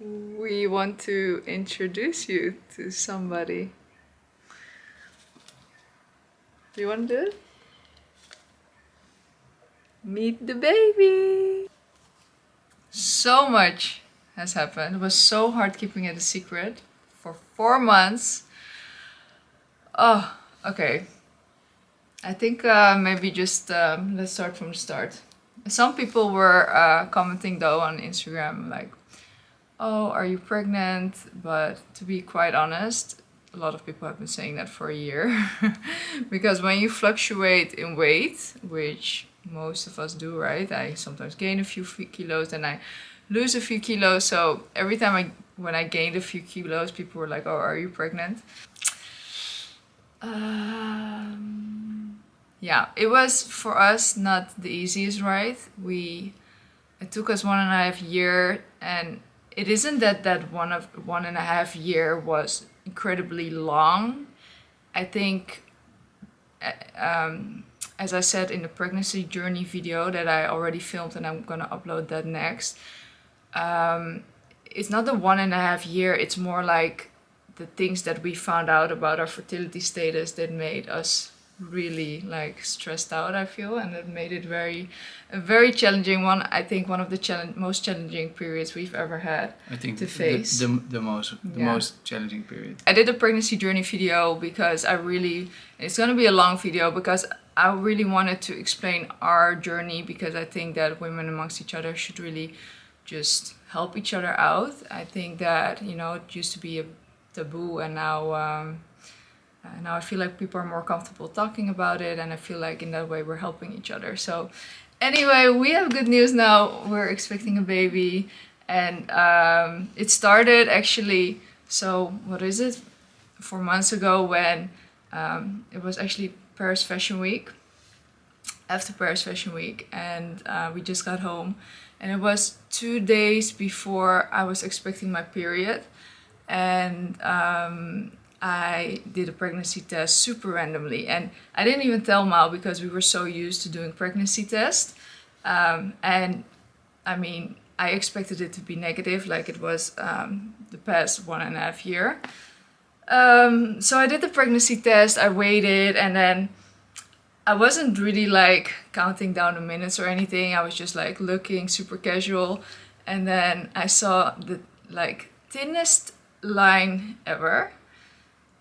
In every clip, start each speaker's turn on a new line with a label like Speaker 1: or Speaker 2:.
Speaker 1: we want to introduce you to somebody. Do you want to do it? Meet the baby! So much has happened. It was so hard keeping it a secret for 4 months. Oh, okay. I think maybe just let's start from the start. Some people were commenting though on Instagram like, oh, are you pregnant? But to be quite honest, a lot of people have been saying that for a year. Because when you fluctuate in weight, which most of us do, right? I sometimes gain a few kilos and I lose a few kilos. So every time when I gained a few kilos, people were like, oh, are you pregnant? Yeah, it was for us not the easiest, right? It took us 1.5 years, and it isn't that 1.5 years was incredibly long. I think, as I said in the pregnancy journey video that I already filmed and I'm gonna upload that next, it's not the 1.5 years, it's more like the things that we found out about our fertility status that made us really like stressed out, I feel, and it made it a very challenging one. I think one of the most challenging periods we've ever had.
Speaker 2: I think
Speaker 1: to face
Speaker 2: the most challenging period.
Speaker 1: I did a pregnancy journey video because it's gonna be a long video because I really wanted to explain our journey, because I think that women amongst each other should really just help each other out. I think that, you know, it used to be a taboo, and now I feel like people are more comfortable talking about it, and I feel like in that way we're helping each other. So anyway, we have good news now. We're expecting a baby, and it started actually, so what is it, 4 months ago, when it was actually Paris Fashion Week, after Paris Fashion Week, and we just got home, and it was 2 days before I was expecting my period. And I did a pregnancy test super randomly, and I didn't even tell Mal because we were so used to doing pregnancy tests. And I mean, I expected it to be negative, like it was the past 1.5 years. So I did the pregnancy test, I waited, and then I wasn't really like counting down the minutes or anything. I was just like looking super casual, and then I saw the like thinnest line ever.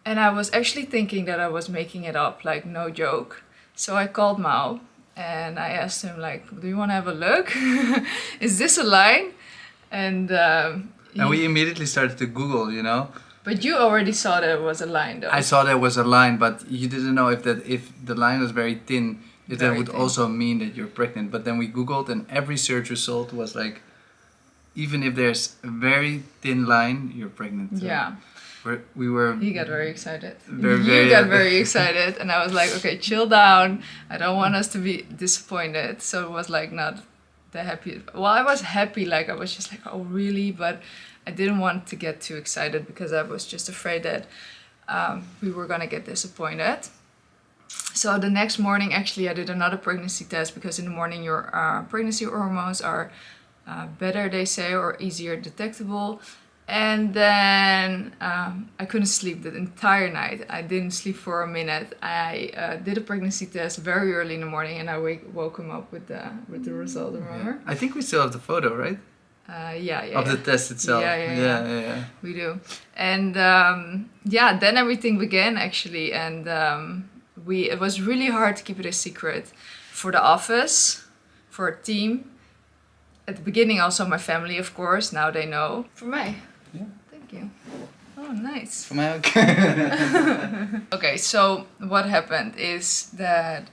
Speaker 1: And I was actually thinking that I was making it up, like no joke. So I called Mao and I asked him like, do you want to have a look? Is this a line? And
Speaker 2: we immediately started to Google, you know.
Speaker 1: But you already saw that it was a line though.
Speaker 2: I saw there was a line, but you didn't know if the line was very thin, that would also mean that you're pregnant. But then we Googled, and every search result was like, even if there's a very thin line, you're pregnant. So
Speaker 1: yeah. He got very excited. You got very excited, and I was like, okay, chill down. I don't want us to be disappointed. So it was like not that happy. Well, I was happy, like I was just like, oh really? But I didn't want to get too excited because I was just afraid that we were gonna get disappointed. So the next morning, actually, I did another pregnancy test, because in the morning your pregnancy hormones are better, they say, or easier detectable. And then I couldn't sleep the entire night. I didn't sleep for a minute. I did a pregnancy test very early in the morning, and I woke him up with the result. Remember?
Speaker 2: Yeah. I think we still have the photo, right? Of the test itself.
Speaker 1: Yeah. We do. And then everything began actually, and it was really hard to keep it a secret for the office, for our team. At the beginning, also my family, of course. Now they know. For me.
Speaker 2: Yeah.
Speaker 1: Thank you. Oh, nice.
Speaker 2: For my
Speaker 1: Okay, so what happened is that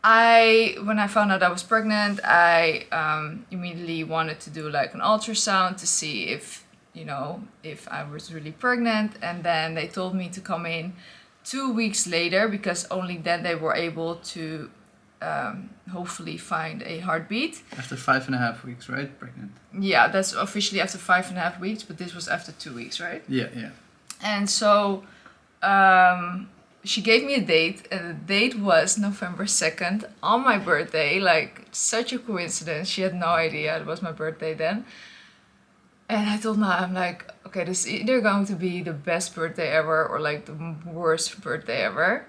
Speaker 1: when I found out I was pregnant, I immediately wanted to do like an ultrasound to see if I was really pregnant. And then they told me to come in 2 weeks later, because only then they were able to hopefully find a heartbeat.
Speaker 2: After 5.5 weeks, right? Pregnant.
Speaker 1: Yeah, that's officially after 5.5 weeks, but this was after 2 weeks, right?
Speaker 2: Yeah.
Speaker 1: And so she gave me a date, and the date was November 2nd, on my birthday. Like, such a coincidence. She had no idea it was my birthday then. And I told Ma, I'm like, okay, this is either going to be the best birthday ever or like the worst birthday ever.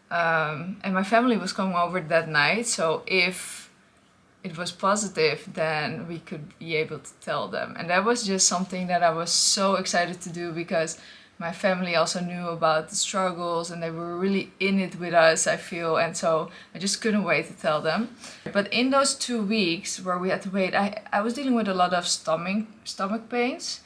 Speaker 1: And my family was coming over that night, so if it was positive, then we could be able to tell them. And that was just something that I was so excited to do because my family also knew about the struggles and they were really in it with us, I feel. And so I just couldn't wait to tell them. But in those 2 weeks where we had to wait, I was dealing with a lot of stomach pains.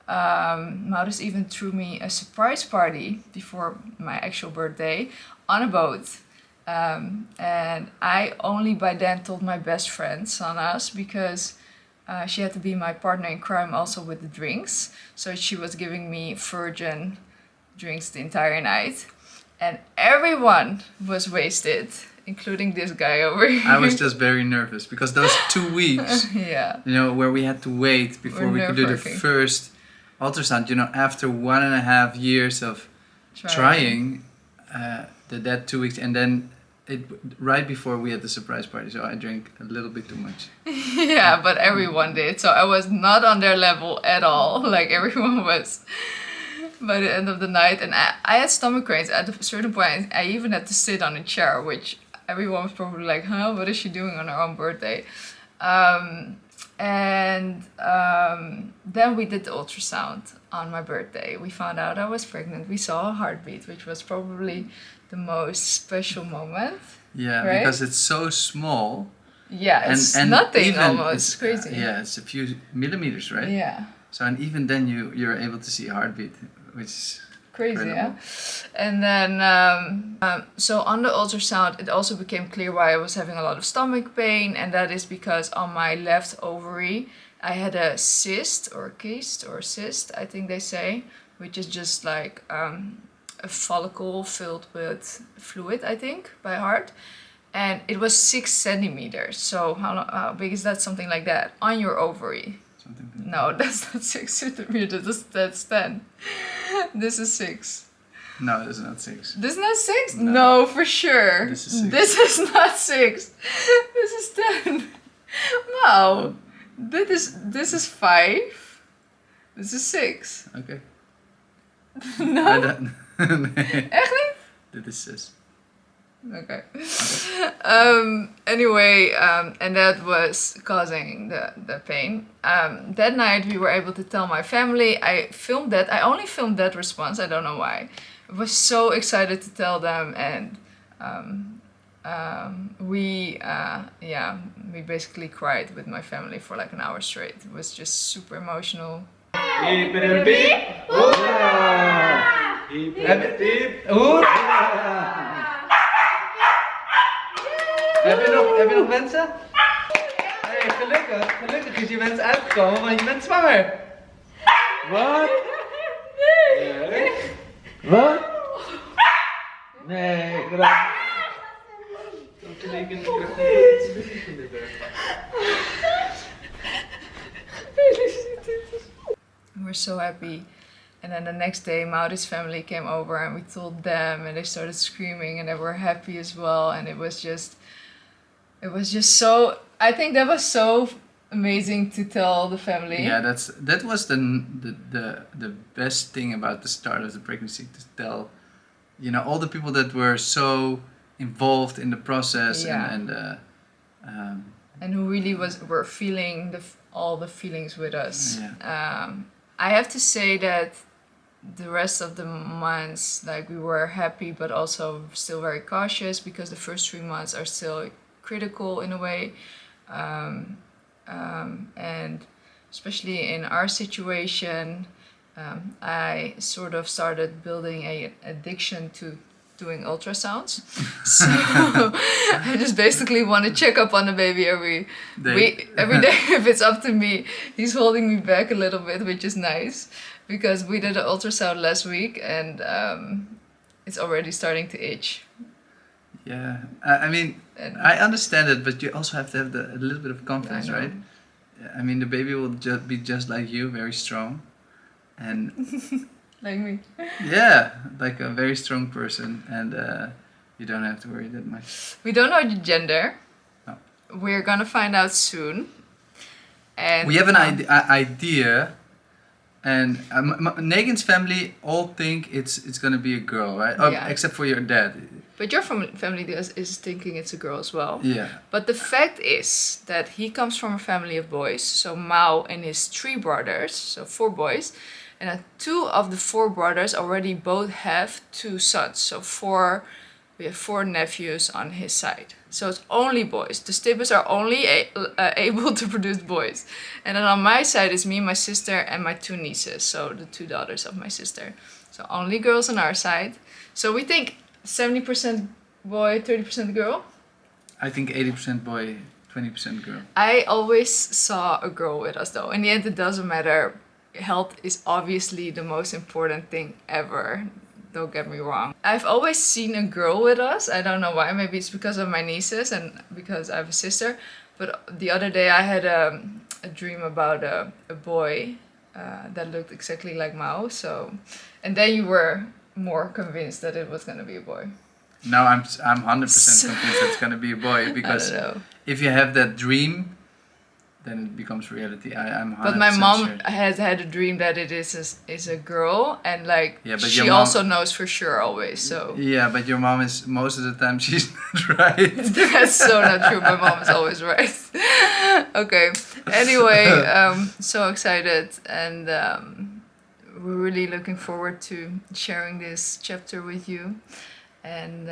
Speaker 1: Maurits even threw me a surprise party before my actual birthday on a boat. And I only by then told my best friend, Sanna's, because she had to be my partner in crime also with the drinks. So she was giving me virgin drinks the entire night. And everyone was wasted, including this guy over here.
Speaker 2: I was just very nervous because those 2 weeks,
Speaker 1: yeah,
Speaker 2: you know, where we had to wait before we could do the first ultrasound, you know, after 1.5 years of trying that 2 weeks, and then right before we had the surprise party, so I drank a little bit too much.
Speaker 1: Yeah, but everyone did, so I was not on their level at all. Like everyone was by the end of the night, and I had stomach cranes at a certain point. I even had to sit on a chair, which everyone was probably like, huh, what is she doing on her own birthday? Then we did the ultrasound on my birthday. We found out I was pregnant. We saw a heartbeat, which was probably the most special moment.
Speaker 2: Yeah,
Speaker 1: right?
Speaker 2: Because it's so small.
Speaker 1: Yeah, it's and nothing
Speaker 2: even
Speaker 1: almost. It's crazy.
Speaker 2: Yeah, it's a few millimeters, right?
Speaker 1: Yeah.
Speaker 2: So, and even then you're able to see a heartbeat, which is
Speaker 1: crazy,
Speaker 2: incredible.
Speaker 1: Yeah. And then, so on the ultrasound, it also became clear why I was having a lot of stomach pain, and that is because on my left ovary, I had a cyst, or cyst, I think they say, which is just like a follicle filled with fluid, I think, by heart. And it was 6 centimeters. So how big is that? Something like that on your ovary. No, that's not 6 centimeters. That's 10. This is 6.
Speaker 2: No, this is not 6.
Speaker 1: This is not 6? No, for sure.
Speaker 2: This is 6.
Speaker 1: This is not 6. This is 10. No. This is 5. This is 6.
Speaker 2: Okay.
Speaker 1: No. Echt niet?
Speaker 2: Dit is 6.
Speaker 1: Okay. Anyway, and that was causing the pain. That night we were able to tell my family. I filmed that. I only filmed that response. I don't know why. I was so excited to tell them, and we basically cried with my family for like an hour straight. It was just super emotional.
Speaker 2: Heb je nog wensen? Hey, gelukkig is je wens uitgekomen, want je bent zwanger. Wat? Nee. Wat? Nee, graag.
Speaker 1: We're so happy. And then the next day, Maurits' family came over and we told them, and they started screaming and they were happy as well. And it was just so, I think that was so amazing to tell the family.
Speaker 2: Yeah, that was the best thing about the start of the pregnancy, to tell, you know, all the people that were so involved in the process.
Speaker 1: Yeah. And who really were feeling all the feelings with us.
Speaker 2: Yeah.
Speaker 1: I have to say that the rest of the months, like, we were happy but also still very cautious, because the first 3 months are still critical in a way, and especially in our situation, I sort of started building an addiction to doing ultrasounds. So I just basically want to check up on the baby every day if it's up to me. He's holding me back a little bit, which is nice, because we did an ultrasound last week and it's already starting to itch.
Speaker 2: Yeah, I mean, I understand it, but you also have to have a little bit of confidence, right? I mean, the baby will be just like you, very strong, and
Speaker 1: like me.
Speaker 2: Yeah, like a very strong person, and you don't have to worry that much.
Speaker 1: We don't know the gender.
Speaker 2: No.
Speaker 1: We're gonna find out soon. And
Speaker 2: we have an idea, And Negin's family all think it's gonna be a girl, right? Oh,
Speaker 1: Yeah.
Speaker 2: except for your dad.
Speaker 1: But your family is thinking it's a girl as well.
Speaker 2: Yeah.
Speaker 1: But the fact is that he comes from a family of boys. So Mao and his 3 brothers, so 4 boys. And 2 of the 4 brothers already both have 2 sons. So we have 4 nephews on his side. So it's only boys. The Stippers are only able to produce boys. And then on my side is me, my sister, and my 2 nieces. So the 2 daughters of my sister. So only girls on our side. So we think 70% boy, 30% girl.
Speaker 2: I think 80% boy, 20% girl.
Speaker 1: I always saw a girl with us though. In the end, it doesn't matter. Health is obviously the most important thing ever. Don't get me wrong. I've always seen a girl with us. I don't know why. Maybe it's because of my nieces and because I have a sister. But the other day I had a dream about a boy that looked exactly like Mao. So, and then you were more convinced that it was gonna be a boy.
Speaker 2: Now I'm 100% convinced it's gonna be a boy because
Speaker 1: I don't know.
Speaker 2: if you have that dream, then it becomes reality. I'm 100%
Speaker 1: But my mom
Speaker 2: sure.
Speaker 1: has had a dream that it is a girl, and like
Speaker 2: Yeah, but
Speaker 1: she
Speaker 2: your mom-
Speaker 1: also knows for sure always. So
Speaker 2: Yeah, but your mom is most of the time she's not right.
Speaker 1: that's so not true. My mom is always right. Okay. Anyway, so excited, and we're really looking forward to sharing this chapter with you. And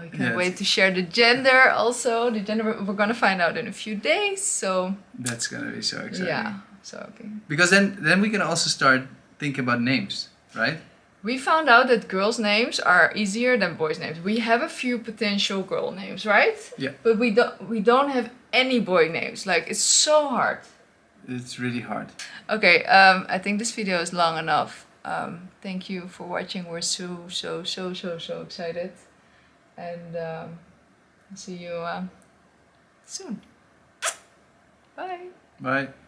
Speaker 1: we can't
Speaker 2: Yes.
Speaker 1: wait to share the gender also. The gender we're gonna find out in a few days. So
Speaker 2: That's gonna be so exciting.
Speaker 1: yeah. So okay.
Speaker 2: Because then we can also start thinking about names, right?
Speaker 1: We found out that girls' names are easier than boys' names. We have a few potential girl names, right?
Speaker 2: Yeah.
Speaker 1: But we don't have any boy names. Like it's so hard.
Speaker 2: It's really hard.
Speaker 1: Okay, I think this video is long enough. Thank you for watching. We're so excited. And see you soon. Bye.
Speaker 2: Bye.